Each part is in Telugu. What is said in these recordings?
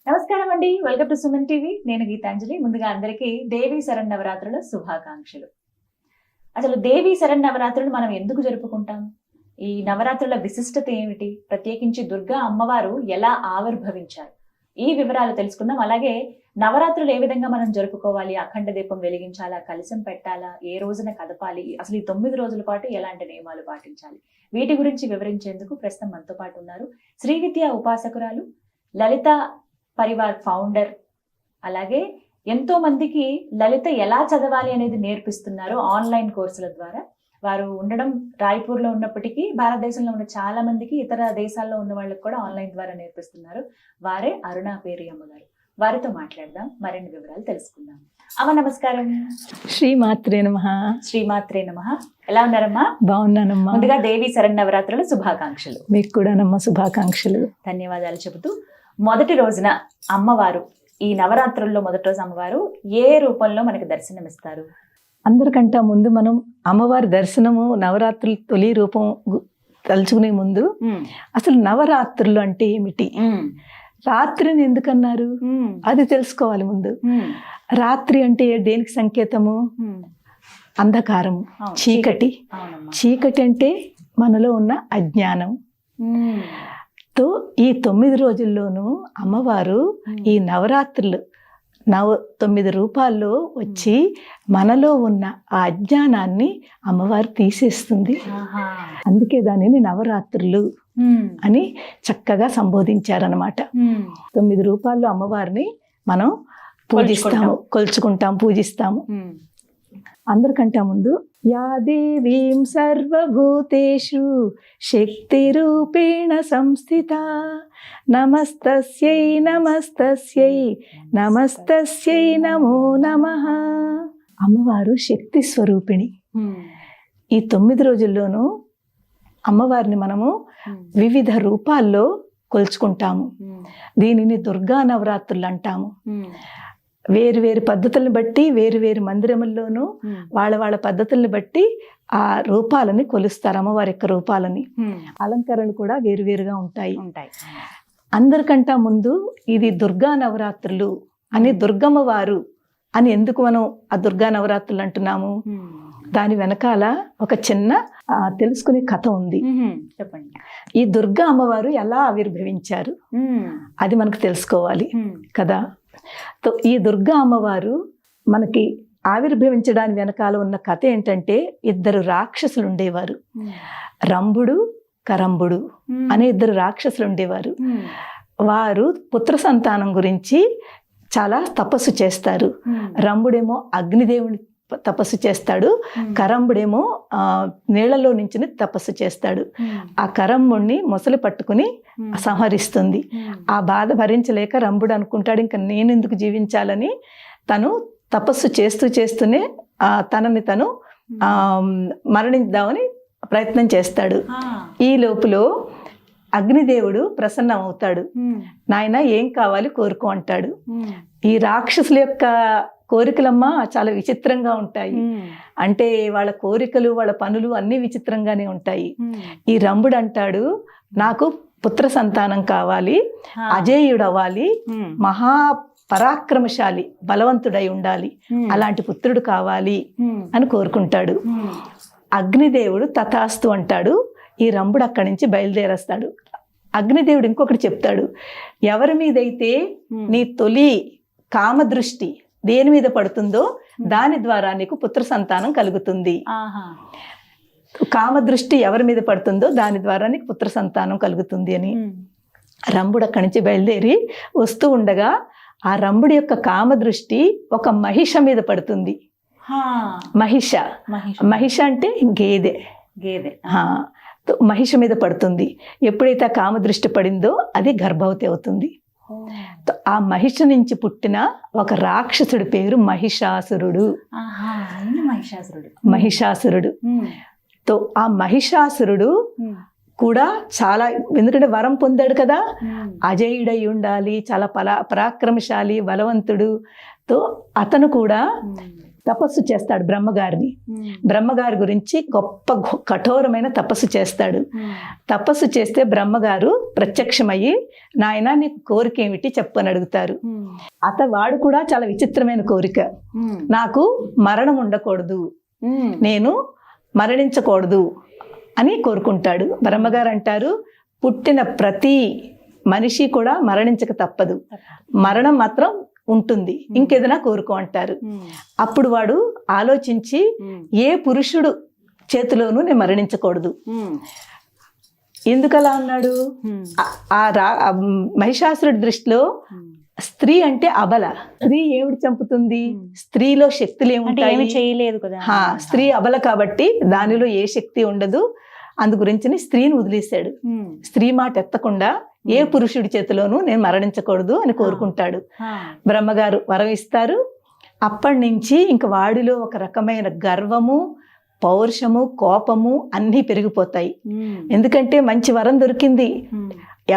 నమస్కారం అండి, వెల్కమ్ టు సుమన్ టీవీ. నేను గీతాంజలి. ముందుగా అందరికీ దేవీ శరన్నవరాత్రుల శుభాకాంక్షలు. అసలు దేవీ శరన్నవరాత్రులు మనం ఎందుకు జరుపుకుంటాం? ఈ నవరాత్రుల విశిష్టత ఏమిటి? ప్రత్యేకించి దుర్గా అమ్మవారు ఎలా ఆవిర్భవించారు? ఈ వివరాలు తెలుసుకుందాం. అలాగే నవరాత్రులు ఏ విధంగా మనం జరుపుకోవాలి? అఖండ దీపం వెలిగించాలా, కలశం పెట్టాలా, ఏ రోజున కదపాలి, అసలు ఈ 9 రోజుల పాటు ఎలాంటి నియమాలు పాటించాలి, వీటి గురించి వివరించేందుకు ప్రస్తుతం మనతో పాటు ఉన్నారు శ్రీ విద్యా ఉపాసకురాలు, లలిత పరివార్ ఫౌండర్, అలాగే ఎంతో మందికి లలిత ఎలా చదవాలి అనేది నేర్పిస్తున్నారు ఆన్లైన్ కోర్సుల ద్వారా. వారు ఉండడం రాయ్పూర్లో ఉన్నప్పటికీ భారతదేశంలో ఉన్న చాలా మందికి, ఇతర దేశాల్లో ఉన్న వాళ్ళకి కూడా ఆన్లైన్ ద్వారా నేర్పిస్తున్నారు. వారే అరుణా పేరి అమ్మగారు. వారితో మాట్లాడదాం, మరిన్ని వివరాలు తెలుసుకుందాం. అమ్మ నమస్కారం. శ్రీమాత్రే నమః. శ్రీమాత్రే నమః. ఎలా ఉన్నారమ్మా? బాగున్నానమ్మా. ముందుగా దేవీ శరన్నవరాత్రుల శుభాకాంక్షలు. మీకు కూడా నమ్మ శుభాకాంక్షలు. ధన్యవాదాలు చెబుతూ, మొదటి రోజున అమ్మవారు, ఈ నవరాత్రుల్లో మొదటి రోజు అమ్మవారు ఏ రూపంలో మనకి దర్శనమిస్తారు? అందరికంటే ముందు మనం అమ్మవారి దర్శనము, నవరాత్రులు తొలి రూపం తలుచుకునే ముందు అసలు నవరాత్రులు అంటే ఏమిటి, రాత్రిని ఎందుకన్నారు అది తెలుసుకోవాలి ముందు. రాత్రి అంటే దేనికి సంకేతము? అంధకారము, చీకటి. చీకటి అంటే మనలో ఉన్న అజ్ఞానం. తో ఈ 9 రోజుల్లోనూ అమ్మవారు ఈ నవరాత్రులు 9 రూపాల్లో వచ్చి మనలో ఉన్న ఆ అజ్ఞానాన్ని అమ్మవారు తీసేస్తుంది. అందుకే దానిని నవరాత్రులు అని చక్కగా సంబోధించారనమాట. 9 రూపాల్లో అమ్మవారిని మనం పూజిస్తాము, కొలుచుకుంటాం, పూజిస్తాము. అందరికంటే ముందు యా దేవీం సర్వభూతేషు శక్తి రూపేణ సంస్థిత నమస్తస్యై నమస్తస్యై నమస్తస్యై నమో నమః. అమ్మవారు శక్తి స్వరూపిణి. ఈ 9 రోజుల్లోనూ అమ్మవారిని మనము వివిధ రూపాల్లో కొలుచుకుంటాము. దీనిని దుర్గా నవరాత్రులు అంటాము. వేరు వేరు పద్ధతులను బట్టి, వేరు వేరు మందిరముల్లోనూ వాళ్ళ పద్ధతుల్ని బట్టి ఆ రూపాలని కొలుస్తారు. అమ్మవారి యొక్క రూపాలని, అలంకరణలు కూడా వేరువేరుగా ఉంటాయి. అందరికంటే ముందు ఇది దుర్గా నవరాత్రులు అని, దుర్గమ్మ వారు అని ఎందుకు మనం ఆ దుర్గా నవరాత్రులు అంటున్నాము? దాని వెనకాల ఒక చిన్న తెలుసుకునే కథ ఉంది. చెప్పండి. ఈ దుర్గా అమ్మవారు ఎలా ఆవిర్భవించారు అది మనకు తెలుసుకోవాలి కదా. ఈ దుర్గా అమ్మవారు మనకి ఆవిర్భవించడానికి వెనకాల ఉన్న కథ ఏంటంటే, 2 రాక్షసులు ఉండేవారు. రంభుడు, కరంభుడు అనే 2 రాక్షసులు ఉండేవారు. వారు పుత్ర సంతానం గురించి చాలా తపస్సు చేస్తారు. రంభుడేమో అగ్నిదేవుని తపస్సు చేస్తాడు, కరంబుడేమో నీళ్లలో నుంచి తపస్సు చేస్తాడు. ఆ కరంబుడిని మొసలి పట్టుకుని సంహరిస్తుంది. ఆ బాధ భరించలేక రంభుడు అనుకుంటాడు, ఇంకా నేను ఎందుకు జీవించాలని తను తపస్సు చేస్తూనే తనని తను మరణిద్దామని ప్రయత్నం చేస్తాడు. ఈ లోపల అగ్నిదేవుడు ప్రసన్నం అవుతాడు. నాయన ఏం కావాలి కోరుకో అంటాడు. ఈ రాక్షసుల యొక్క కోరికలమ్మ చాలా విచిత్రంగా ఉంటాయి. అంటే వాళ్ళ కోరికలు, వాళ్ళ పనులు అన్ని విచిత్రంగానే ఉంటాయి. ఈ రంభుడు అంటాడు, నాకు పుత్ర సంతానం కావాలి, అజేయుడు అవ్వాలి, మహా పరాక్రమశాలి, బలవంతుడై ఉండాలి, అలాంటి పుత్రుడు కావాలి అని కోరుకుంటాడు. అగ్నిదేవుడు తథాస్తు అంటాడు. ఈ రంభుడు అక్కడి నుంచి బయలుదేరేస్తాడు. అగ్నిదేవుడు ఇంకొకటి చెప్తాడు, ఎవరి మీదైతే నీ తొలి కామదృష్టి దేని మీద పడుతుందో దాని ద్వారా నీకు పుత్ర సంతానం కలుగుతుంది. కామదృష్టి ఎవరి మీద పడుతుందో దాని ద్వారా నీకు పుత్ర సంతానం కలుగుతుంది అని. రంభుడు అక్కడి నుంచి బయలుదేరి వస్తూ ఉండగా ఆ రంభుడి యొక్క కామదృష్టి ఒక మహిష మీద పడుతుంది. మహిష అంటే గేదె. మహిష మీద పడుతుంది. ఎప్పుడైతే ఆ కామదృష్టి పడిందో అది గర్భవతి అవుతుంది. ఆ మహిష నుంచి పుట్టిన ఒక రాక్షసుడి పేరు మహిషాసురుడు. తో ఆ మహిషాసురుడు కూడా చాలా, ఎందుకంటే వరం పొందాడు కదా, అజేయుడై ఉండాలి, చాలా పరాక్రమశాలి, బలవంతుడు. తో అతను కూడా తపస్సు చేస్తాడు బ్రహ్మగారిని. బ్రహ్మగారి గురించి గొప్ప కఠోరమైన తపస్సు చేస్తాడు. తపస్సు చేస్తే బ్రహ్మగారు ప్రత్యక్షమయ్యి, నాయన నీకు కోరిక ఏమిటి చెప్పు అని అడుగుతారు. వాడు కూడా చాలా విచిత్రమైన కోరిక, నాకు మరణం ఉండకూడదు, నేను మరణించకూడదు అని కోరుకుంటాడు. బ్రహ్మగారు అంటారు, పుట్టిన ప్రతి మనిషి కూడా మరణించక తప్పదు, మరణం మాత్రం ఉంటుంది, ఇంకేదైనా కోరుకో అంటారు. అప్పుడు వాడు ఆలోచించి, ఏ పురుషుడు చేతిలోనూ నేను మరణించకూడదు. ఎందుకలా అన్నాడు? మహిషాసురుడి దృష్టిలో స్త్రీ అంటే అబల. స్త్రీ ఏమిటి చంపుతుంది? స్త్రీలో శక్తులు ఏముంటాయి? చేయలేదు కదా. స్త్రీ అబల కాబట్టి దానిలో ఏ శక్తి ఉండదు. అందు గురించి స్త్రీని వదిలేశాడు. స్త్రీ మాట ఎత్తకుండా ఏ పురుషుడి చేతిలోనూ నేను మరణించకూడదు అని కోరుకుంటాడు. బ్రహ్మగారు వరం ఇస్తారు. అప్పటి నుంచి ఇంక వాడిలో ఒక రకమైన గర్వము, పౌరుషము, కోపము అన్నీ పెరిగిపోతాయి. ఎందుకంటే మంచి వరం దొరికింది.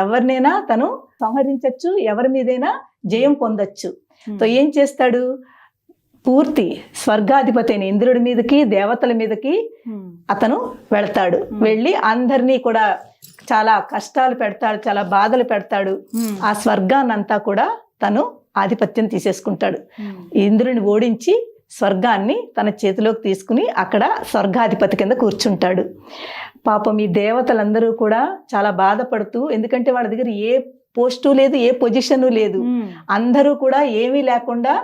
ఎవరినైనా తను సంహరించచ్చు, ఎవరి మీదైనా జయం పొందొచ్చు. ఏం చేస్తాడు? పూర్తి స్వర్గాధిపతి అయిన ఇంద్రుడి మీదకి, దేవతల మీదకి అతను వెళతాడు. వెళ్ళి అందరినీ కూడా చాలా కష్టాలు పెడతాడు, చాలా బాధలు పెడతాడు. ఆ స్వర్గాన్నంతా కూడా తను ఆధిపత్యం తీసేసుకుంటాడు. ఇంద్రుని ఓడించి స్వర్గాన్ని తన చేతిలోకి తీసుకుని అక్కడ స్వర్గాధిపతి కింద కూర్చుంటాడు. పాపం ఈ దేవతలందరూ కూడా చాలా బాధపడుతూ, ఎందుకంటే వాళ్ళ దగ్గర ఏ పోస్టు లేదు, ఏ పొజిషను లేదు. అందరూ కూడా ఏమీ లేకుండా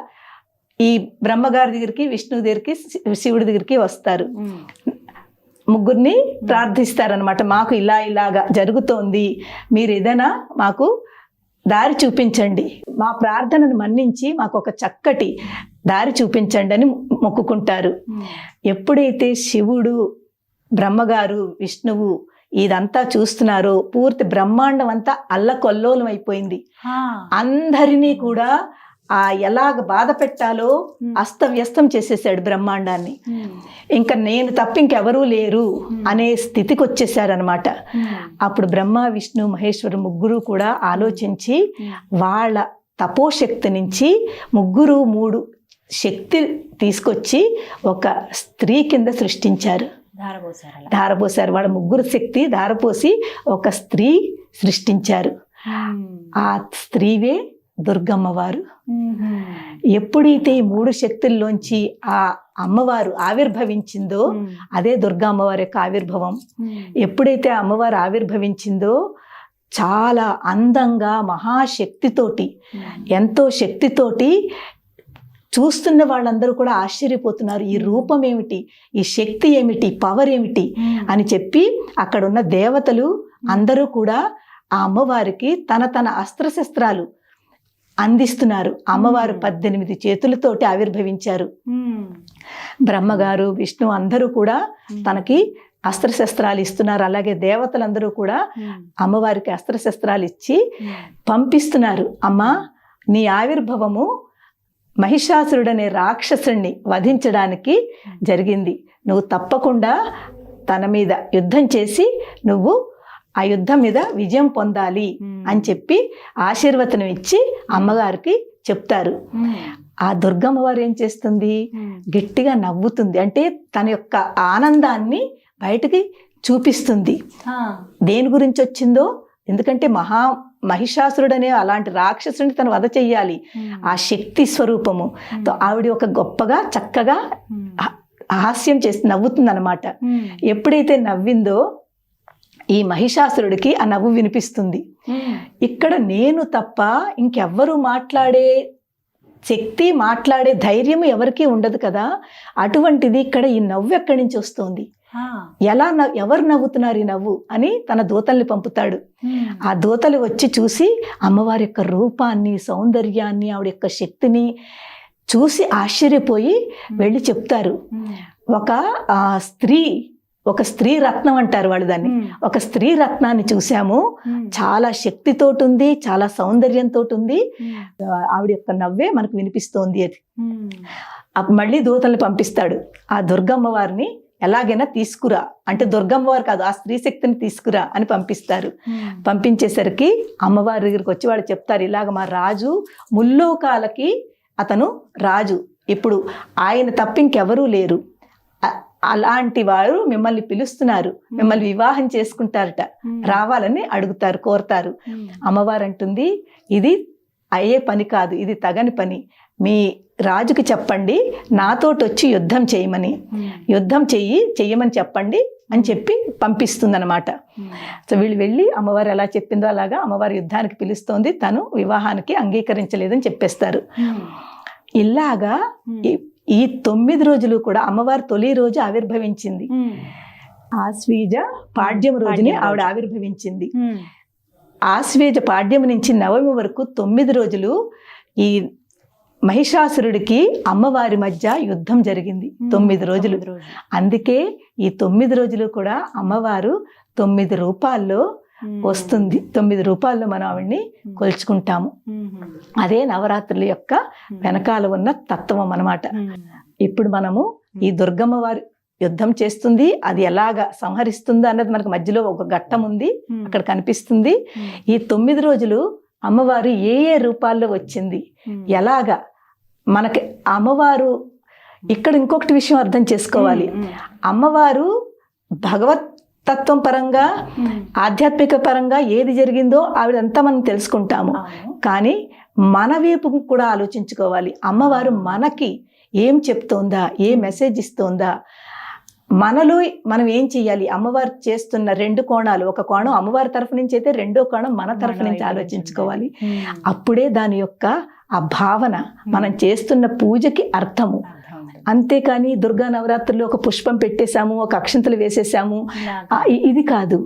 ఈ బ్రహ్మగారి దగ్గరికి, విష్ణువు దగ్గరికి, శివుడి దగ్గరికి వస్తారు. ముగ్గురిని ప్రార్థిస్తారనమాట. మాకు ఇలాగా జరుగుతోంది, మీరు ఏదైనా మాకు దారి చూపించండి, మా ప్రార్థనను మన్నించి మాకు ఒక చక్కటి దారి చూపించండి అని మొక్కుకుంటారు. ఎప్పుడైతే శివుడు, బ్రహ్మగారు, విష్ణువు ఇదంతా చూస్తున్నారో పూర్తి బ్రహ్మాండం అంతా అల్లకొల్లోలం అయిపోయింది. అందరినీ కూడా ఎలాగ బాధ పెట్టాలో అస్తవ్యస్తం చేసేసాడు బ్రహ్మాండాన్ని. ఇంకా నేను తప్ప ఇంకెవరూ లేరు అనే స్థితికి వచ్చేసారనమాట. అప్పుడు బ్రహ్మ, విష్ణు, మహేశ్వరు ముగ్గురు కూడా ఆలోచించి వాళ్ళ తపోశక్తి నుంచి ముగ్గురు 3 శక్తి తీసుకొచ్చి ఒక స్త్రీ కింద సృష్టించారు. ధారపోసారు. వాళ్ళ ముగ్గురు శక్తి ధారపోసి ఒక స్త్రీ సృష్టించారు. ఆ స్త్రీవే దుర్గమ్మవారు. ఎప్పుడైతే ఈ 3 శక్తుల్లోంచి ఆ అమ్మవారు ఆవిర్భవించిందో అదే దుర్గా అమ్మవారి యొక్క ఆవిర్భవం. ఎప్పుడైతే అమ్మవారు ఆవిర్భవించిందో చాలా అందంగా మహాశక్తితోటి, ఎంతో శక్తితోటి చూస్తున్న వాళ్ళందరూ కూడా ఆశ్చర్యపోతున్నారు. ఈ రూపం ఏమిటి, ఈ శక్తి ఏమిటి, పవర్ ఏమిటి అని చెప్పి అక్కడున్న దేవతలు అందరూ కూడా ఆ అమ్మవారికి తన అస్త్రశస్త్రాలు అందిస్తున్నారు. అమ్మవారు 18 చేతులతోటి ఆవిర్భవించారు. బ్రహ్మగారు, విష్ణు అందరూ కూడా తనకి అస్త్రశస్త్రాలు ఇస్తున్నారు. అలాగే దేవతలందరూ కూడా అమ్మవారికి అస్త్రశస్త్రాలు ఇచ్చి పంపిస్తున్నారు. అమ్మ, నీ ఆవిర్భవము మహిషాసురుడనే రాక్షసుడిని వధించడానికి జరిగింది. నువ్వు తప్పకుండా తన మీద యుద్ధం చేసి నువ్వు ఆ యుద్ధం మీద విజయం పొందాలి అని చెప్పి ఆశీర్వచనం ఇచ్చి అమ్మగారికి చెప్తారు. ఆ దుర్గమ్మవారు ఏం చేస్తుంది? గట్టిగా నవ్వుతుంది. అంటే తన యొక్క ఆనందాన్ని బయటకి చూపిస్తుంది. దేని గురించి వచ్చిందో, ఎందుకంటే మహిషాసురుడనే అలాంటి రాక్షసుని తను వధ చెయ్యాలి. ఆ శక్తి స్వరూపము ఆవిడ ఒక గొప్పగా చక్కగా హాస్యం చేసి నవ్వుతుంది అనమాట. ఎప్పుడైతే నవ్విందో ఈ మహిషాసురుడికి ఆ నవ్వు వినిపిస్తుంది. ఇక్కడ నేను తప్ప ఇంకెవ్వరూ మాట్లాడే శక్తి, మాట్లాడే ధైర్యం ఎవరికీ ఉండదు కదా. అటువంటిది ఇక్కడ ఈ నవ్వు ఎక్కడి నుంచి వస్తుంది, ఎవరు నవ్వుతున్నారు ఈ నవ్వు అని తన దూతల్ని పంపుతాడు. ఆ దూతలు వచ్చి చూసి అమ్మవారి యొక్క రూపాన్ని, సౌందర్యాన్ని, ఆవిడ యొక్క శక్తిని చూసి ఆశ్చర్యపోయి వెళ్ళి చెప్తారు. ఒక స్త్రీ రత్నం అంటారు వాళ్ళు దాన్ని. ఒక స్త్రీ రత్నాన్ని చూసాము, చాలా శక్తితోటి ఉంది, చాలా సౌందర్యంతో ఉంది, ఆవిడ యొక్క నవ్వే మనకు వినిపిస్తోంది అది. మళ్ళీ దూతల్ని పంపిస్తాడు. ఆ దుర్గమ్మవారిని ఎలాగైనా తీసుకురా అంటే, దుర్గమ్మవారు కాదు, ఆ స్త్రీ శక్తిని తీసుకురా అని పంపిస్తారు. పంపించేసరికి అమ్మవారి దగ్గరికి వచ్చి వాళ్ళు చెప్తారు, ఇలాగ మా రాజు ముల్లోకాలకి అతను రాజు, ఇప్పుడు ఆయన తప్ప ఇంకెవరూ లేరు, అలాంటి వారు మిమ్మల్ని పిలుస్తున్నారు, మిమ్మల్ని వివాహం చేసుకుంటారట, రావాలని అడుగుతారు, కోరతారు. అమ్మవారు అంటుంది, ఇది అయ్యే పని కాదు, ఇది తగని పని, మీ రాజుకి చెప్పండి నాతోటి వచ్చి యుద్ధం చేయమని, యుద్ధం చెయ్యమని చెప్పండి అని చెప్పి పంపిస్తుందన్నమాట. సో వీళ్ళు వెళ్ళి అమ్మవారు ఎలా చెప్పిందో అలాగా అమ్మవారి యుద్ధానికి పిలుస్తోంది, తను వివాహానికి అంగీకరించలేదని చెప్పేస్తారు. ఇలాగా ఈ 9 రోజులు కూడా అమ్మవారు తొలి రోజు ఆవిర్భవించింది, ఆశ్వీజ పాడ్యం రోజుని ఆవిడ ఆవిర్భవించింది. ఆశ్వీజ పాడ్యం నుంచి నవమి వరకు 9 రోజులు ఈ మహిషాసురుడికి అమ్మవారి మధ్య యుద్ధం జరిగింది 9 రోజులు. అందుకే ఈ 9 రోజులు కూడా అమ్మవారు 9 రూపాల్లో వస్తుంది, 9 రూపాల్లో మనం ఆవిడ్ని కొలుచుకుంటాము. అదే నవరాత్రుల యొక్క వెనకాల ఉన్న తత్వం అన్నమాట. ఇప్పుడు మనము ఈ దుర్గమ్మ వారి యుద్ధం చేస్తుంది, అది ఎలాగా సంహరిస్తుందో అన్నది మనకు మధ్యలో ఒక ఘట్టం ఉంది, అక్కడ కనిపిస్తుంది. ఈ 9 రోజులు అమ్మవారు ఏ ఏ రూపాల్లో వచ్చింది, ఎలాగా మనకి అమ్మవారు. ఇక్కడ ఇంకొకటి విషయం అర్థం చేసుకోవాలి, అమ్మవారు భగవత్ తత్వం పరంగా ఆధ్యాత్మిక పరంగా ఏది జరిగిందో ఆవిడంతా మనం తెలుసుకుంటాము. కానీ మన వైపు కూడా ఆలోచించుకోవాలి, అమ్మవారు మనకి ఏం చెప్తోందా, ఏ మెసేజ్ ఇస్తోందా, మనలో మనం ఏం చెయ్యాలి. అమ్మవారు చేస్తున్న 2 కోణాలు, ఒక కోణం అమ్మవారి తరఫు నుంచి అయితే, రెండో కోణం మన తరఫు నుంచి ఆలోచించుకోవాలి. అప్పుడే దాని యొక్క ఆ భావన, మనం చేస్తున్న పూజకి అర్థము. అంతేకాని దుర్గా నవరాత్రుల్లో ఒక పుష్పం పెట్టేశాము, ఒక అక్షంతలు వేసేసాము, ఇది కాదు.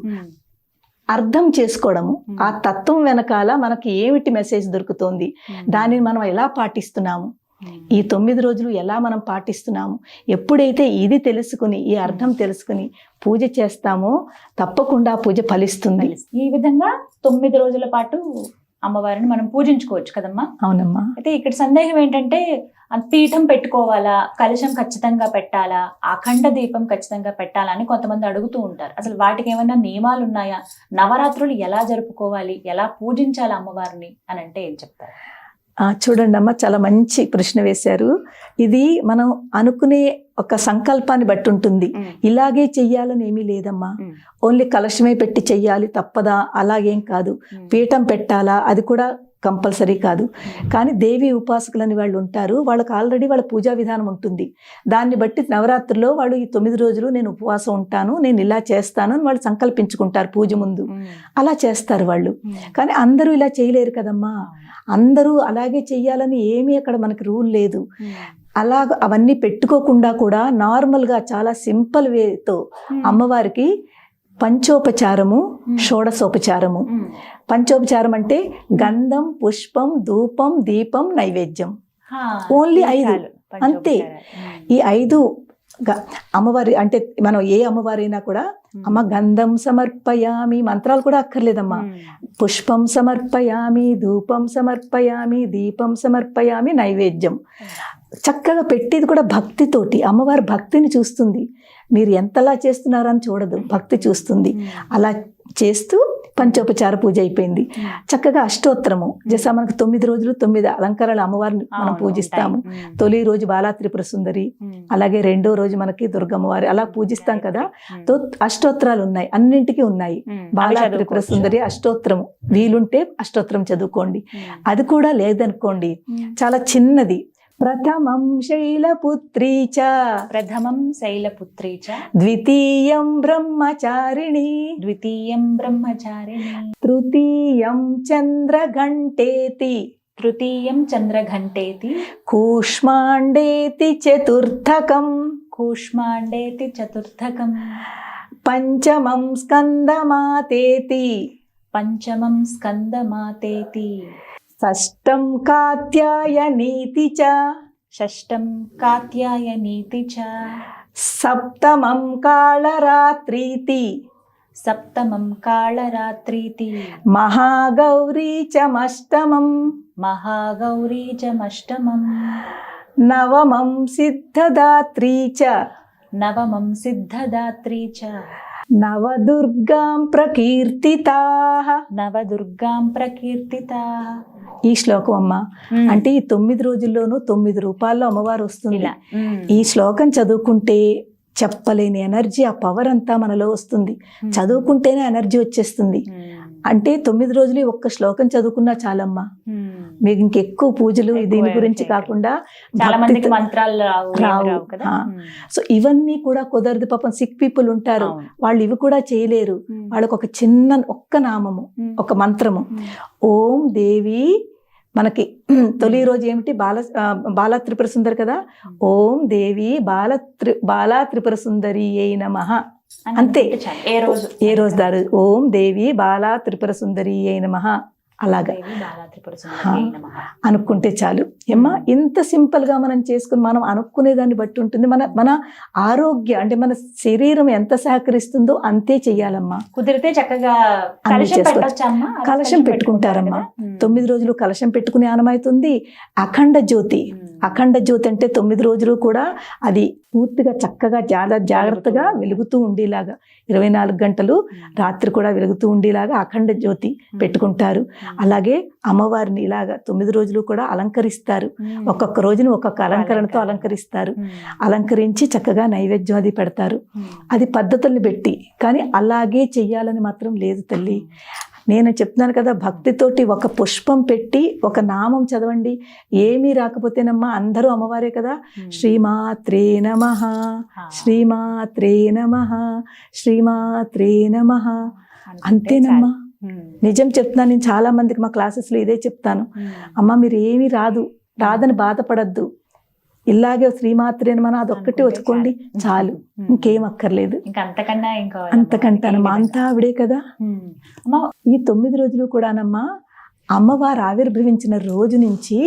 అర్థం చేసుకోవడము, ఆ తత్వం వెనకాల మనకి ఏమిటి మెసేజ్ దొరుకుతోంది, దానిని మనం ఎలా పాటిస్తున్నాము, ఈ 9 రోజులు ఎలా మనం పాటిస్తున్నాము. ఎప్పుడైతే ఇది తెలుసుకుని, ఈ అర్థం తెలుసుకుని పూజ చేస్తామో తప్పకుండా పూజ ఫలిస్తుంది. ఈ విధంగా 9 రోజుల పాటు అమ్మవారిని మనం పూజించుకోవచ్చు కదమ్మా. అవునమ్మా. అయితే ఇక్కడ సందేహం ఏంటంటే, పీఠం పెట్టుకోవాలా, కలశం ఖచ్చితంగా పెట్టాలా, అఖండ దీపం ఖచ్చితంగా పెట్టాలా అని కొంతమంది అడుగుతూ ఉంటారు. అసలు వాటికి ఏమైనా నియమాలు ఉన్నాయా, నవరాత్రులు ఎలా జరుపుకోవాలి, ఎలా పూజించాలి అమ్మవారిని అని అంటే ఏం చెప్తారు? చూడండి అమ్మ, చాలా మంచి ప్రశ్న వేశారు. ఇది మనం అనుకునే ఒక సంకల్పాన్ని బట్టి ఉంటుంది. ఇలాగే చెయ్యాలని ఏమీ లేదమ్మా, ఓన్లీ కలశమే పెట్టి చెయ్యాలి తప్పదా, అలాగేం కాదు. పీఠం పెట్టాలా, అది కూడా కంపల్సరీ కాదు. కానీ దేవి ఉపాసకులని వాళ్ళు ఉంటారు, వాళ్ళకి ఆల్రెడీ వాళ్ళ పూజా విధానం ఉంటుంది. దాన్ని బట్టి నవరాత్రుల్లో వాళ్ళు ఈ 9 రోజులు నేను ఉపవాసం ఉంటాను, నేను ఇలా చేస్తాను అని వాళ్ళు సంకల్పించుకుంటారు పూజ ముందు. అలా చేస్తారు వాళ్ళు. కానీ అందరూ ఇలా చేయలేరు కదమ్మా, అందరూ అలాగే చెయ్యాలని ఏమీ అక్కడ మనకి రూల్ లేదు. అలాగ అవన్నీ పెట్టుకోకుండా కూడా నార్మల్గా చాలా సింపుల్ వేతో అమ్మవారికి పంచోపచారము, షోడశోపచారము. పంచోపచారం అంటే గంధం, పుష్పం, ధూపం, దీపం, నైవేద్యం, ఓన్లీ 5 అంతే. ఈ 5 అమ్మవారి అంటే మనం ఏ అమ్మవారైనా కూడా అమ్మ గంధం సమర్పయామి, మంత్రాలు కూడా అక్కర్లేదమ్మా. పుష్పం సమర్పయామి, ధూపం సమర్పయామి, దీపం సమర్పయామి, నైవేద్యం. చక్కగా పెట్టేది కూడా భక్తితోటి. అమ్మవారి భక్తిని చూస్తుంది, మీరు ఎంతలా చేస్తున్నారని చూడదు, భక్తి చూస్తుంది. అలా చేస్తూ పంచోపచార పూజ అయిపోయింది. చక్కగా అష్టోత్తరము జసా మనకు 9 రోజులు 9 అలంకారాలు అమ్మవారిని మనం పూజిస్తాము. తొలి రోజు బాలా త్రిపుర సుందరి, అలాగే రెండో రోజు మనకి దుర్గమ్మవారి, అలా పూజిస్తాం కదా. అష్టోత్తరాలు ఉన్నాయి, అన్నింటికి ఉన్నాయి. బాలా త్రిపుర సుందరి అష్టోత్తరము, వీలుంటే అష్టోత్తరం చదువుకోండి. అది కూడా లేదనుకోండి, చాలా చిన్నది. ప్రథమం శైలపుత్రీ చ, ప్రథమం శైలపుత్రీ చ, ద్వితీయం బ్రహ్మచారిణి, ద్వితీయం బ్రహ్మచారిణి, తృతీయం చంద్రఘంటేతి, తృతీయం చంద్రఘంటేతి, కూష్మాండేతి చతుర్థకం, కూష్మాండేతి చతుర్థకం, పంచమం స్కందమాతేతి, పంచమం స్కందమాతేతి, షష్టం కాత్యాయనీతి చ, షష్టం కాత్యాయనీతి చ, సప్తమం కాళరాత్రీతి, సప్తమం కాళరాత్రీతి, మహాగౌరీ చమష్టమం, మహాగౌరీ చమష్టమం, నవమం సిద్ధదాత్రీ చ, నవమం సిద్ధదాత్రీ చ, నవదుర్గాం ప్రకీర్తితాః, నవదుర్గాం ప్రకీర్తితాః, ఈ శ్లోకం అమ్మ. అంటే ఈ 9 రోజుల్లోనూ 9 రూపాల్లో అమ్మవారు వస్తుంది. ఇలా ఈ శ్లోకం చదువుకుంటే చెప్పలేని ఎనర్జీ, ఆ పవర్ అంతా మనలో వస్తుంది. చదువుకుంటేనే ఎనర్జీ వచ్చేస్తుంది. అంటే 9 రోజులు ఈ ఒక్క శ్లోకం చదువుకున్నా చాలమ్మా. మీకు ఇంకెక్కువ పూజలు దీని గురించి కాకుండా చాలా మందికి భక్తితో మంత్రాలు రావు కదా. సో ఇవన్నీ కూడా కుదరదు. పాపం సిక్ పీపుల్ ఉంటారు, అవును. వాళ్ళు ఇవి కూడా చేయలేరు. వాళ్ళకు ఒక ఒక్క నామము, ఒక మంత్రము, ఓం దేవి. మనకి తొలి రోజు ఏమిటి, బాలా త్రిపుర సుందరి కదా. ఓం దేవి బాలా త్రిపుర సుందరి అయి నమః. అంతే. ఏ రోజు దారు ఓం దేవి బాలా త్రిపుర సుందరి అయి నమః. అలాగా అనుకుంటే చాలు ఏమ్మా. ఇంత సింపుల్ గా మనం చేసుకుని మనం అనుకునే దాన్ని బట్టి ఉంటుంది. మన ఆరోగ్య అంటే మన శరీరం ఎంత సహకరిస్తుందో అంతే చెయ్యాలమ్మా. కుదిరితే చక్కగా కలశం పెట్టుకుంటారమ్మా. 9 రోజులు కలశం పెట్టుకునే ఆనమైతుంది. అఖండ జ్యోతి అంటే 9 రోజులు కూడా అది పూర్తిగా చక్కగా జాగ్రత్తగా వెలుగుతూ ఉండేలాగా 24 గంటలు రాత్రి కూడా వెలుగుతూ ఉండేలాగా అఖండ జ్యోతి పెట్టుకుంటారు. అలాగే అమ్మవారిని ఇలాగా 9 రోజులు కూడా అలంకరిస్తారు. ఒక్కొక్క రోజును ఒక్కొక్క అలంకరణతో అలంకరిస్తారు. అలంకరించి చక్కగా నైవేద్యం అది పెడతారు. అది పద్ధతుల్ని పెట్టి. కానీ అలాగే చెయ్యాలని మాత్రం లేదు తల్లి. నేను చెప్తున్నాను కదా, భక్తితోటి ఒక పుష్పం పెట్టి ఒక నామం చదవండి. ఏమీ రాకపోతేనమ్మా అందరూ అమ్మవారే కదా. శ్రీమాత్రే నమః, శ్రీమాత్రే నమః, శ్రీమాత్రే నమః. అంతేనమ్మా. నిజం చెప్తున్నాను. నేను చాలా మందికి మా క్లాసెస్లో ఇదే చెప్తాను. అమ్మ మీరు ఏమీ రాదని బాధపడద్దు. ఇలాగే శ్రీమాత్రే నమః అదొక్కటి వచ్చుకోండి చాలు, ఇంకేం అక్కర్లేదు. అంతకంటానమ్మా, అంతా ఆవిడే కదా. ఈ 9 రోజులు కూడానమ్మా అమ్మవారు ఆవిర్భవించిన రోజు నుంచి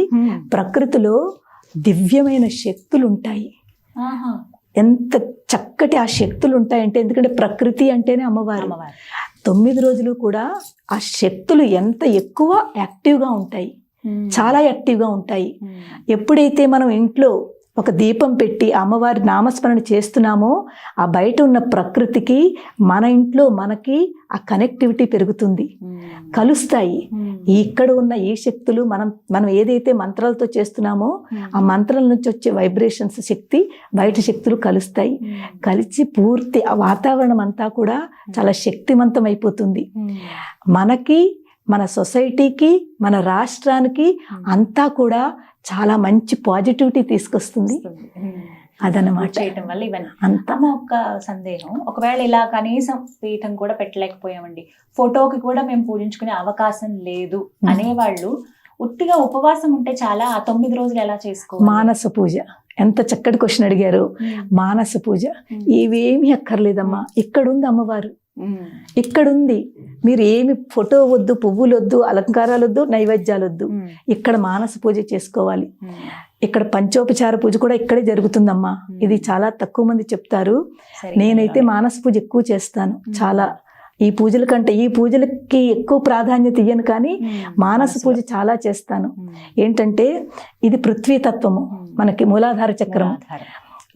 ప్రకృతిలో దివ్యమైన శక్తులు ఉంటాయి. ఎంత చక్కటి ఆ శక్తులు ఉంటాయంటే, ఎందుకంటే ప్రకృతి అంటేనే అమ్మవారు. 9 రోజులు కూడా ఆ శక్తులు ఎంత ఎక్కువ యాక్టివ్గా ఉంటాయి, చాలా యాక్టివ్గా ఉంటాయి. ఎప్పుడైతే మనం ఇంట్లో ఒక దీపం పెట్టి అమ్మవారి నామస్మరణ చేస్తున్నామో ఆ బయట ఉన్న ప్రకృతికి మన ఇంట్లో మనకి ఆ కనెక్టివిటీ పెరుగుతుంది, కలుస్తాయి. ఇక్కడ ఉన్న ఈ శక్తులు మనం ఏదైతే మంత్రాలతో చేస్తున్నామో ఆ మంత్రాల నుంచి వచ్చే వైబ్రేషన్స్ శక్తి బయట శక్తులు కలుస్తాయి. కలిసి పూర్తి ఆ వాతావరణం అంతా కూడా చాలా శక్తివంతం అయిపోతుంది. మనకి, మన సొసైటీకి, మన రాష్ట్రానికి అంతా కూడా చాలా మంచి పాజిటివిటీ తీసుకొస్తుంది. అదనమాట చేయటం వల్ల ఇవన్నీ. అంతమా ఒక సందేహం, ఒకవేళ ఇలా కనీసం పీఠం కూడా పెట్టలేకపోయామండి, ఫోటోకి కూడా మేము పూజించుకునే అవకాశం లేదు అనేవాళ్ళు ఉట్టిగా ఉపవాసం ఉంటే చాలా, ఆ 9 రోజులు ఎలా చేసుకోవాలి? మానస పూజ. ఎంత చక్కటి క్వశ్చన్ అడిగారు. మానస పూజ ఇవేమీ అక్కర్లేదమ్మా. ఇక్కడుంది అమ్మవారు, ఇక్కడుంది. మీరు ఏమి ఫోటో వద్దు, పువ్వులు వద్దు, అలంకారాలు వద్దు, నైవేద్యాలు వద్దు. ఇక్కడ మానస పూజ చేసుకోవాలి. ఇక్కడ పంచోపచార పూజ కూడా ఇక్కడే జరుగుతుందమ్మా. ఇది చాలా తక్కువ మంది చెప్తారు. నేనైతే మానస పూజ ఎక్కువ చేస్తాను. చాలా ఈ పూజల కంటే ఈ పూజలకి ఎక్కువ ప్రాధాన్యత ఇయ్యను, కానీ మానస పూజ చాలా చేస్తాను. ఏంటంటే ఇది పృథ్వీతత్వము, మనకి మూలాధార చక్రం.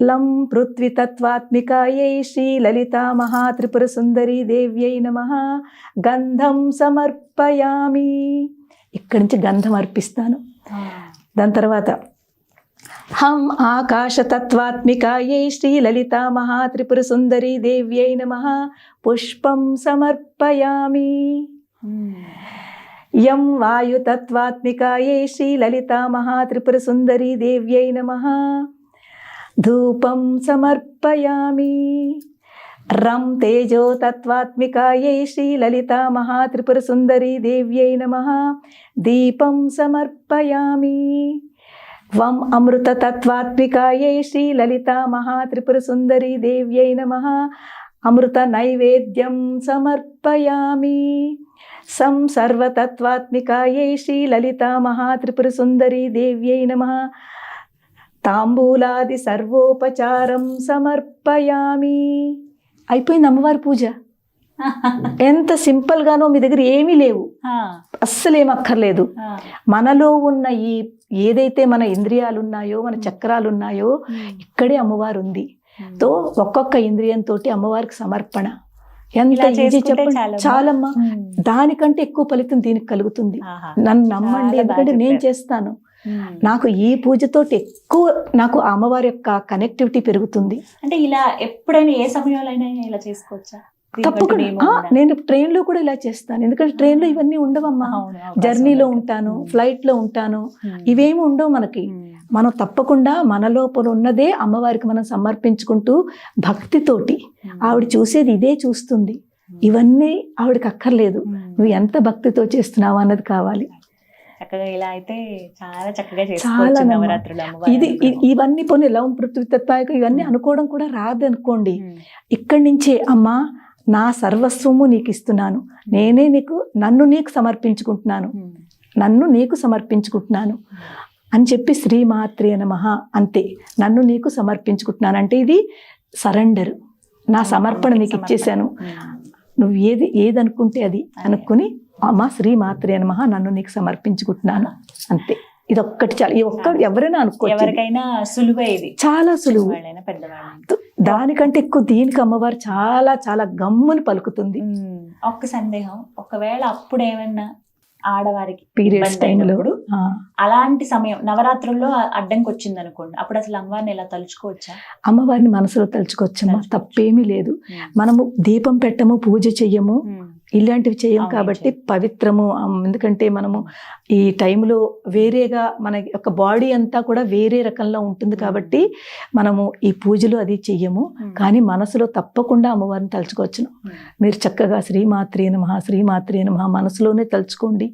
లం పృథ్వీ తత్వాత్మికాయై శ్రీ లలితా మహాత్రిపుర సుందరి దేవ్యై నమః గంధం సమర్పయామి. ఇక్కడి నుంచి గంధం అర్పిస్తాను. దాని తర్వాత హం ఆకాశ తత్వాత్మికాయై శ్రీ లలితా మహాత్రిపుర సుందరి దేవ్యై నమః పుష్పం సమర్పయామి. యం వాయు తత్వాత్మికాయై శ్రీ లలితా మహాత్రిపుర సుందరి దేవ్యై నమః ధూపం సమర్పయామి. రం తేజో తత్వాత్మికాయై శ్రీ లలితా మహాత్రిపుర సుందరి దేవ్యై నమః దీపం సమర్పయామి. వం అమృత తత్వాత్మికాయై శ్రీ లలితా మహాత్రిపుర సుందరి దేవ్యై నమః అమృత నైవేద్యం సమర్పయామి. సం సర్వతత్వాత్మికాయై శ్రీ లలితా మహాత్రిపుర సుందరి దేవ్యై నమః తాంబూలాది సర్వోపచారం సమర్పయామి. అయిపోయింది అమ్మవారి పూజ. ఎంత సింపుల్ గానో. మీ దగ్గర ఏమీ లేవు, అస్సలేం అక్కర్లేదు. మనలో ఉన్న ఈ ఏదైతే మన ఇంద్రియాలు ఉన్నాయో, మన చక్రాలు ఉన్నాయో, ఇక్కడే అమ్మవారు ఉంది. తో ఒక్కొక్క ఇంద్రియంతో అమ్మవారికి సమర్పణ ఎంత ఇలా ఈజీ చేసుకుంటే చెప్పండి, చాలమ్మా. చాలమ్మా. దానికంటే ఎక్కువ ఫలితం దీనికి కలుగుతుంది. ఆహా. నన్ను నమ్మండి, చాలా బాగా ఎందుకంటే నేను చెప్పారు. చేస్తాను. నాకు ఈ పూజతోటి ఎక్కువ నాకు ఆ అమ్మవారి యొక్క కనెక్టివిటీ పెరుగుతుంది. అంటే ఇలా ఎప్పుడైనా ఏ సమయంలో అయినా ఇలా చేసుకోవచ్చా? దీనికంటూ తప్పకుండా నియమం ఉందా? నేను ట్రైన్ లో కూడా ఇలా చేస్తాను. ఎందుకంటే ట్రైన్ లో ఇవన్నీ ఉండవమ్మా. అవును, అవకాశం జర్నీలో ఉండదు. ఉంటాను, ఫ్లైట్ లో ఉంటాను, ఉమ్. ఇవేమి ఉండవు మనకి. మనం తప్పకుండా మన లోపల ఉన్నదే అమ్మవారికి మనం సమర్పించుకుంటూ భక్తితోటి, ఆవిడ చూసేది ఇదే చూస్తుంది. ఇవన్నీ ఆవిడకి అక్కర్లేదు, నువ్వు ఎంత భక్తితో చేస్తున్నావు అన్నది కావాలి. చక్కగా ఇలా అయితే చాలా చక్కగా చాలా చేసుకోవచ్చు నమ్మకం. నవరాత్రులు అమ్మవారి ఇది అనుగ్రహం. ఇవన్నీ పోనీ లవం పృథ్వీతత్వాయక ఇవన్నీ అనుకోవడం కూడా రాదనుకోండి. ఉమ్. ఇక్కడి నుంచే అమ్మా నా సర్వస్వము నీకు ఇస్తున్నాను, నేనే నన్ను నీకు సమర్పించుకుంటున్నాను, ఉమ్. నన్ను నీకు సమర్పించుకుంటున్నాను అని చెప్పి శ్రీమాత్రే నమః అంతే. నన్ను నీకు సమర్పించుకుంటున్నాను అంటే ఇది సరెండర్, నా సమర్పణ నీకు ఇచ్చేసాను. నువ్వు ఏది అనుకుంటే అది అనుకుని అమ్మా శ్రీమాత్రే నమః నన్ను నీకు సమర్పించుకుంటున్నాను అంతే. ఇది ఒక్కటి చాలు. ఈ ఒక్క ఎవరైనా అనుకోవచ్చు, ఎవరికైనా సులువే ఇది, చాలా సులువు. వాళ్ళైనా పెద్దవాళ్ళైనా. దానికంటే ఎక్కువ దీనికి అమ్మవారు చాలా చాలా గమ్ముని పలుకుతుంది. ఒక్క సందేహం, ఒకవేళ అప్పుడు ఏమన్నా ఆడవారికి పీరియడ్స్ ఇబ్బంది టైంలో అయినప్పుడు, అలాంటి సమయం నవరాత్రుల్లో అడ్డంకి వచ్చింది అనుకోండి, అప్పుడు అసలు అమ్మవారిని ఎలా తలుచుకోవచ్చా? అమ్మవారిని మనసులో తలుచుకోవచ్చమ్మా, తలుచుకోవచ్చు. తప్పేమీ లేదు. మనము దీపం పెట్టము, పూజ చెయ్యము, ఇలాంటివి చేయం అవును, కాబట్టి చెయ్యం. పవిత్రము. ఎందుకంటే మనము ఈ టైంలో వేరేగా మన యొక్క బాడీ అంతా కూడా వేరే రకంలో ఉంటుంది కాబట్టి మనము ఈ పూజలు అది చెయ్యము. కానీ మనసులో తప్పకుండా అమ్మవారిని తలుచుకోవచ్చును. మీరు చక్కగా శ్రీమాత్రే నమః శ్రీమాత్రే నమః మనసులోనే తలుచుకోండి.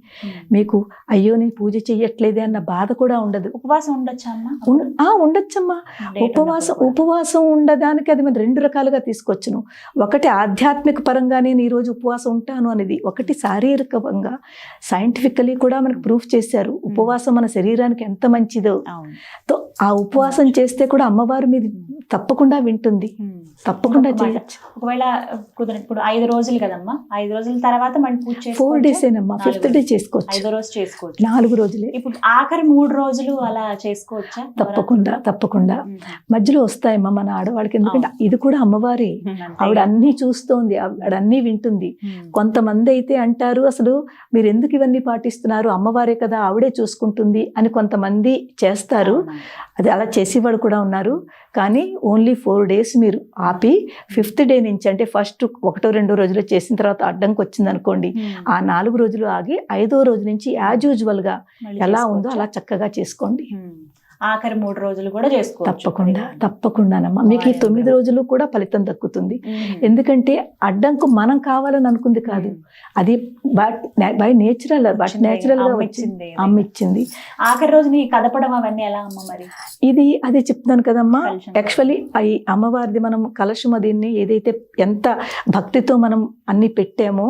మీకు అయ్యో నేను పూజ చెయ్యట్లేదే అన్న బాధ కూడా ఉండదు. ఉపవాసం ఉండొచ్చా అమ్మ? ఉండొచ్చమ్మా. ఉపవాసం ఉండడానికి అది మనం రెండు రకాలుగా తీసుకోవచ్చును. ఒకటి ఆధ్యాత్మిక పరంగా నేను ఈరోజు ఉపవాసం ఉంటాను అనేది, ఒకటి శారీరకంగా సైంటిఫికలీ కూడా మనకు ప్రూఫ్ చేశారు ఉపవాసం మన శరీరానికి ఎంత మంచిదో. ఆ ఉపవాసం చేస్తే కూడా అమ్మవారు మీద తప్పకుండా వింటుంది, తప్పకుండా చేయొచ్చు. ఒకవేళ కుదరదు, ఇప్పుడు 5 రోజులు కదమ్మా, 5 రోజుల తర్వాత మనం పూజ 4 days ఏనమ్మా, 5th day చేసుకోవచ్చు. 5వ రోజు చేసుకోవచ్చు, 4 రోజులే. ఇప్పుడు ఆఖరి 3 రోజులు అలా చేసుకోవచ్చా? తప్పకుండా మధ్యలో వస్తాయమ్మా మన ఆడవాళ్ళకి. ఎందుకంటే ఇది కూడా అమ్మవారే, ఆవిడ అన్ని చూస్తోంది, ఆవిడ అన్ని వింటుంది. కొంతమంది అయితే అంటారు అసలు మీరు ఎందుకు ఇవన్నీ పాటిస్తున్నారు, అమ్మవారే కదా ఆవిడే చూసుకుంటుంది అని కొంతమంది చేస్తారు. అది అలా చేసేవాడు కూడా ఉన్నారు. కానీ ఓన్లీ 4 days మీరు ఆపి 5th day నుంచి, అంటే ఫస్ట్ 1-2 రోజులు చేసిన తర్వాత అడ్డంకి వచ్చింది అనుకోండి, ఆ 4 రోజులు ఆగి 5వ రోజు నుంచి యాజ్ యూజువల్ గా ఎలా ఉందో అలా చక్కగా చేసుకోండి. ఆఖరి 3 రోజులు కూడా చేసుకోవచ్చు. తప్పకుండానమ్మా. మీకు ఈ 9 రోజులు కూడా ఫలితం దక్కుతుంది. ఎందుకంటే అడ్డంకు మనం కావాలని అనుకుంది కాదు, అది బై నేచురల్ గా వచ్చింది, అమ్మ ఇచ్చింది. ఆఖరి రోజు నీ కదపడం అవన్నీ ఎలా అమ్మ మరి? అదే చెప్తున్నాను కదమ్మా. యాక్చువల్లీ ఈ అమ్మవారిది మనం కలశం దీన్ని ఏదైతే ఎంత భక్తితో మనం అన్ని పెట్టామో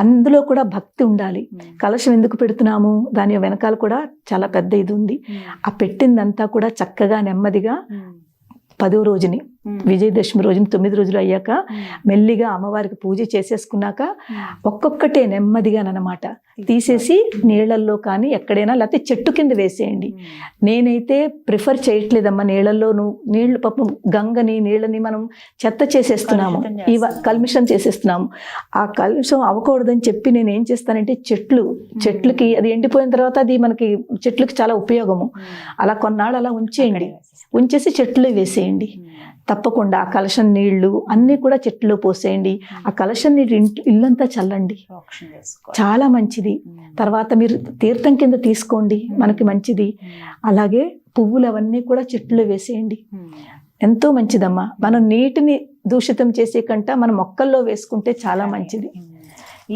అందులో కూడా భక్తి ఉండాలి. కలశం ఎందుకు పెడుతున్నాము, దాని వెనకాల కూడా చాలా పెద్ద ఇది ఉంది. ఆ పెట్టిందంతా కూడా చక్కగా నెమ్మదిగా 10వ రోజుని, విజయదశమి రోజుని 9 రోజులు అయ్యాక మెల్లిగా అమ్మవారికి పూజ చేసేసుకున్నాక ఒక్కొక్కటే నెమ్మదిగానమాట తీసేసి నీళ్ళల్లో కానీ ఎక్కడైనా, లేకపోతే చెట్టు కింద వేసేయండి. నేనైతే ప్రిఫర్ చేయట్లేదమ్మా నీళ్ళల్లో. నీళ్లు పాపం గంగని నీళ్ళని మనం చెత్త చేసేస్తున్నాము, కల్మిషం చేసేస్తున్నాము. ఆ కల్మిషం అవ్వకూడదని చెప్పి నేను ఏం చేస్తానంటే చెట్లకి అది ఎండిపోయిన తర్వాత అది మనకి చెట్లకి చాలా ఉపయోగము. అలా కొన్నాళ్ళు అలా ఉంచేసి చెట్లు వేసేయండి. తప్పకుండా ఆ కలశం నీళ్లు అన్ని కూడా చెట్టులో పోసేయండి. ఆ కలశం నీళ్ళు ఇల్లంతా చల్లండి, చాలా మంచిది. తర్వాత మీరు తీర్థం కింద తీసుకోండి, మనకి మంచిది. అలాగే పువ్వులు అవన్నీ కూడా చెట్టులో వేసేయండి, ఎంతో మంచిదమ్మా. మనం నీటిని దూషితం చేసే కంట మనం మొక్కల్లో వేసుకుంటే చాలా మంచిది.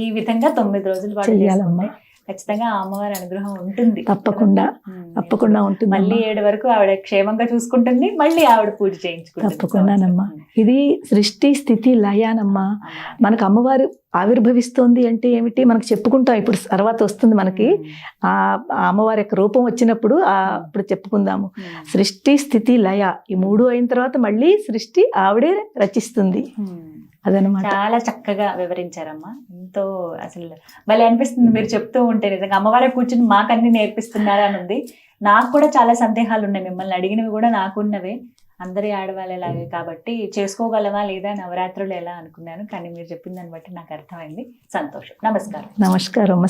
ఈ విధంగా 9 రోజులు చేయాలమ్మా. ఖచ్చితంగా అమ్మవారి అనుగ్రహం ఉంటుంది, తప్పకుండా ఉంటుంది. మళ్ళీ 7 వరకు ఆవిడ క్షేమంగా చూసుకుంటుంది, మళ్ళీ ఆవిడ పూజ చేయించుకుంటుంది. తప్పకుండానమ్మా. ఇది సృష్టి స్థితి లయానమ్మా. మనకు అమ్మవారు ఆవిర్భవిస్తోంది అంటే ఏమిటి మనకు చెప్పుకుంటాం. ఇప్పుడు తర్వాత వస్తుంది మనకి ఆ అమ్మవారి యొక్క రూపం వచ్చినప్పుడు అప్పుడు చెప్పుకుందాము. సృష్టి స్థితి లయ ఈ 3 అయిన తర్వాత మళ్ళీ సృష్టి ఆవిడే రచిస్తుంది. అదనమాట. చాలా చక్కగా వివరించారమ్మా. ఎంతో అసలు భలే అనిపిస్తుంది మీరు చెప్తూ ఉంటే. నిజంగా అమ్మవారే కూర్చుని మాకన్నీ నేర్పిస్తున్నారా అని ఉంది. నాకు కూడా చాలా సందేహాలు ఉన్నాయి, మిమ్మల్ని అడిగినవి కూడా నాకున్నవే. అందరి ఆడవాళ్ళలాగే కాబట్టి చేసుకోగలమా లేదా నవరాత్రులు ఎలా అనుకున్నాను, కానీ మీరు చెప్పిన దాన్ని బట్టి నాకు అర్థమైంది. సంతోషం. నమస్కారం. నమస్కారం.